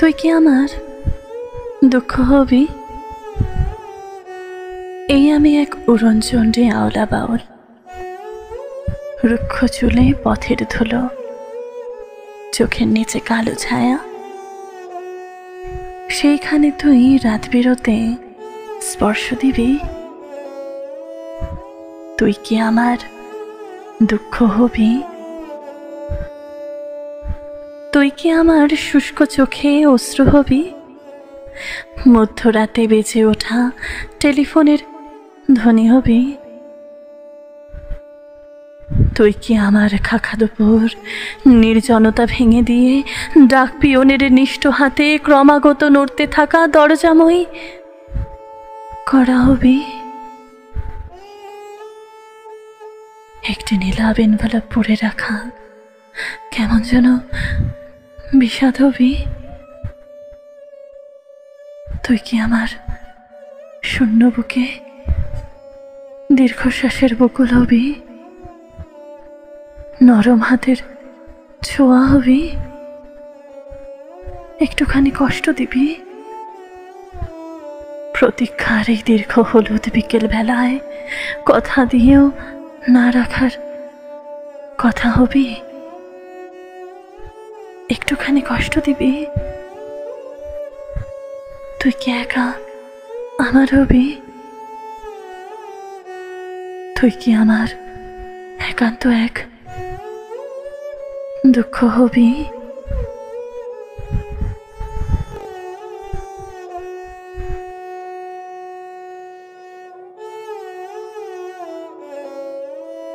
তুই কি আমার দুঃখ হবি? এই আমি এক উড়নচণ্ডী আওলা বাউল, রুক্ষ চুলে পথের ধুলো, চোখের নিচে কালো ছায়া। সেইখানে তুই রাত বেরোতে স্পর্শ দিবি। তুই কি আমার দুঃখ হবি? তুই কি আমার শুষ্ক চোখে অশ্রু হবি? মধ্যরাতে বেজে ওঠা টেলিফোনের ধ্বনি হবি? তুই কি আমার খাখা দুপুর নির্জনতা ভেঙে দিয়ে ডাক পিয়নের নিষ্ঠ হাতে ক্রমাগত নড়তে থাকা দরজাময়ী করা হবি? একটি নীলাভ এনভেলপ পড়ে রাখা কেমন যেন বিষাদ হবি? তুই কি আমার শূন্য বুকে দীর্ঘশ্বাসের বকুল হবি? নরম হাতের ছোঁয়া হবি? একটুখানি কষ্ট দিবি? প্রতীক্ষার এই দীর্ঘ হলুদ বিকেল বেলায় কথা দিয়েও না রাখার কথা হবি? একটুখানি কষ্ট দিবি? তুই কি একা আমার হবি? তুই কি আমার একান্ত এক দুঃখ হবি?